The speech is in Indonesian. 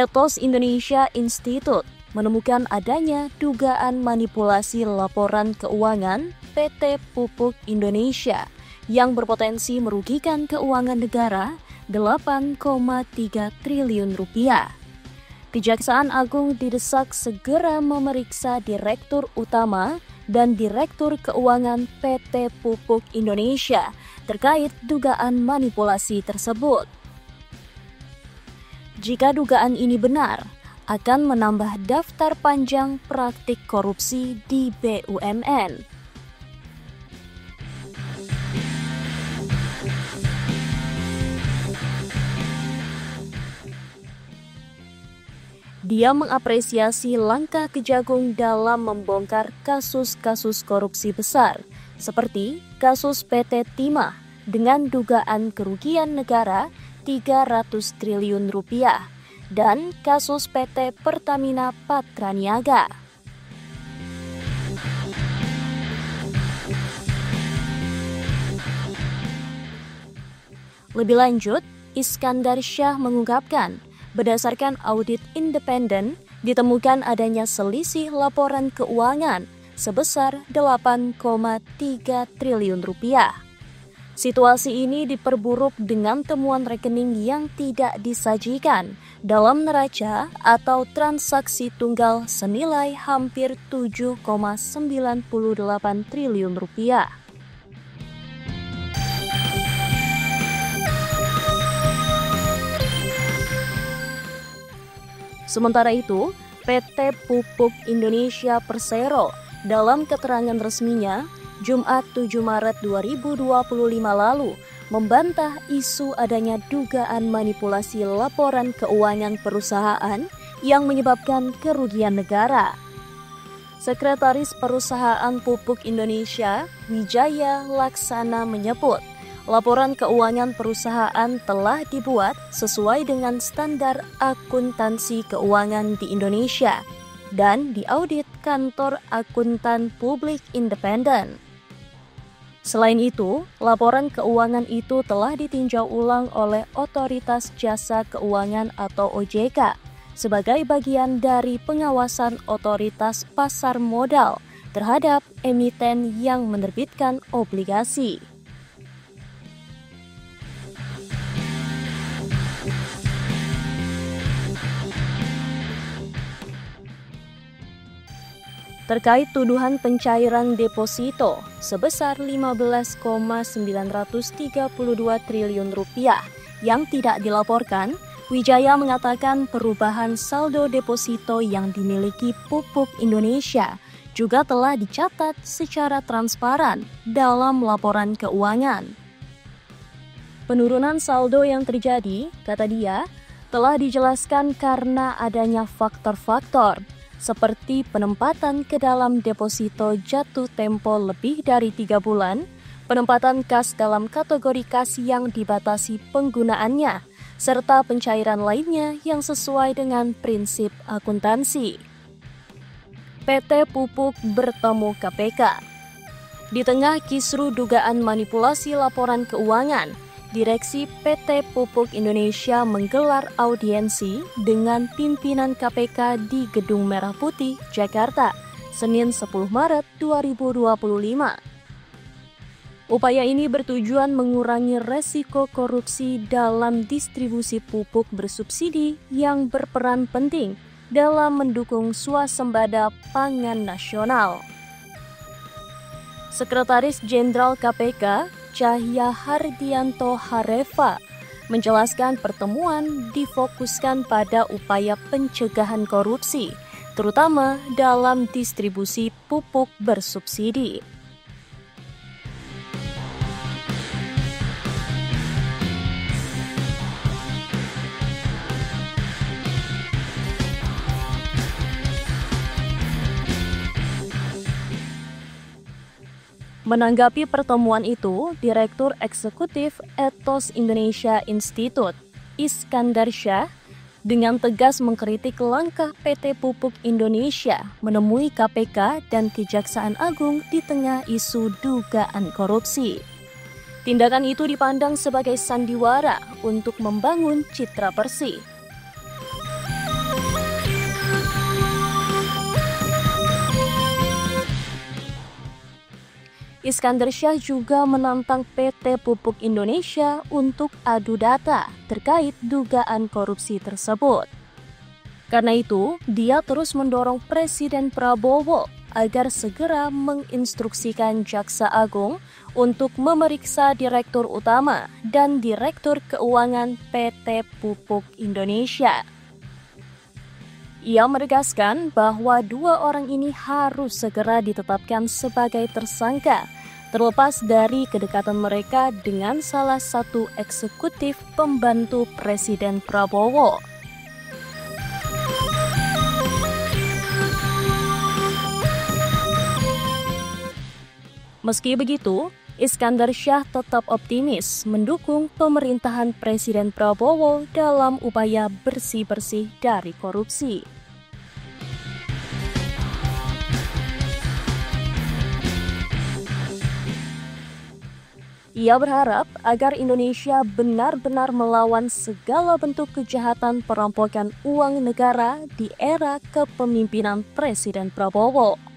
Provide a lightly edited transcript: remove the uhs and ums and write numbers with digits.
Ethos Indonesia Institute menemukan adanya dugaan manipulasi laporan keuangan PT Pupuk Indonesia yang berpotensi merugikan keuangan negara 8,3 triliun rupiah. Kejaksaan Agung didesak segera memeriksa Direktur Utama dan Direktur Keuangan PT Pupuk Indonesia terkait dugaan manipulasi tersebut. Jika dugaan ini benar, akan menambah daftar panjang praktik korupsi di BUMN. Dia mengapresiasi langkah Kejagung dalam membongkar kasus-kasus korupsi besar, seperti kasus PT Timah dengan dugaan kerugian negara 300 triliun rupiah dan kasus PT Pertamina Patraniaga. Lebih lanjut, Iskandar Syah mengungkapkan, berdasarkan audit independen, ditemukan adanya selisih laporan keuangan sebesar 8,3 triliun rupiah. Situasi ini diperburuk dengan temuan rekening yang tidak disajikan dalam neraca atau transaksi tunggal senilai hampir 7,98 triliun rupiah. Sementara itu, PT Pupuk Indonesia Persero dalam keterangan resminya Jumat 7 Maret 2025 lalu membantah isu adanya dugaan manipulasi laporan keuangan perusahaan yang menyebabkan kerugian negara. Sekretaris Perusahaan Pupuk Indonesia, Wijaya Laksana menyebut, laporan keuangan perusahaan telah dibuat sesuai dengan standar akuntansi keuangan di Indonesia dan diaudit Kantor Akuntan Publik Independen. Selain itu, laporan keuangan itu telah ditinjau ulang oleh Otoritas Jasa Keuangan atau OJK sebagai bagian dari pengawasan Otoritas Pasar Modal terhadap emiten yang menerbitkan obligasi. Terkait tuduhan pencairan deposito sebesar 15,932 triliun rupiah yang tidak dilaporkan, Wijaya mengatakan perubahan saldo deposito yang dimiliki Pupuk Indonesia juga telah dicatat secara transparan dalam laporan keuangan. Penurunan saldo yang terjadi, kata dia, telah dijelaskan karena adanya faktor-faktor seperti penempatan ke dalam deposito jatuh tempo lebih dari 3 bulan, penempatan kas dalam kategori kas yang dibatasi penggunaannya, serta pencairan lainnya yang sesuai dengan prinsip akuntansi. PT Pupuk bertemu KPK. Di tengah kisru dugaan manipulasi laporan keuangan, Direksi PT Pupuk Indonesia menggelar audiensi dengan pimpinan KPK di Gedung Merah Putih, Jakarta, Senin 10 Maret 2025. Upaya ini bertujuan mengurangi resiko korupsi dalam distribusi pupuk bersubsidi yang berperan penting dalam mendukung swasembada pangan nasional. Sekretaris Jenderal KPK Cahya Hardianto Hareva menjelaskan pertemuan difokuskan pada upaya pencegahan korupsi, terutama dalam distribusi pupuk bersubsidi. Menanggapi pertemuan itu, Direktur Eksekutif Ethos Indonesia Institute, Iskandar Syah, dengan tegas mengkritik langkah PT Pupuk Indonesia menemui KPK dan Kejaksaan Agung di tengah isu dugaan korupsi. Tindakan itu dipandang sebagai sandiwara untuk membangun citra bersih. Iskandar Syah juga menantang PT Pupuk Indonesia untuk adu data terkait dugaan korupsi tersebut. Karena itu, dia terus mendorong Presiden Prabowo agar segera menginstruksikan Jaksa Agung untuk memeriksa Direktur Utama dan Direktur Keuangan PT Pupuk Indonesia. Ia menegaskan bahwa dua orang ini harus segera ditetapkan sebagai tersangka, terlepas dari kedekatan mereka dengan salah satu eksekutif pembantu Presiden Prabowo. Meski begitu, Iskandar Syah tetap optimis mendukung pemerintahan Presiden Prabowo dalam upaya bersih-bersih dari korupsi. Ia berharap agar Indonesia benar-benar melawan segala bentuk kejahatan perampokan uang negara di era kepemimpinan Presiden Prabowo.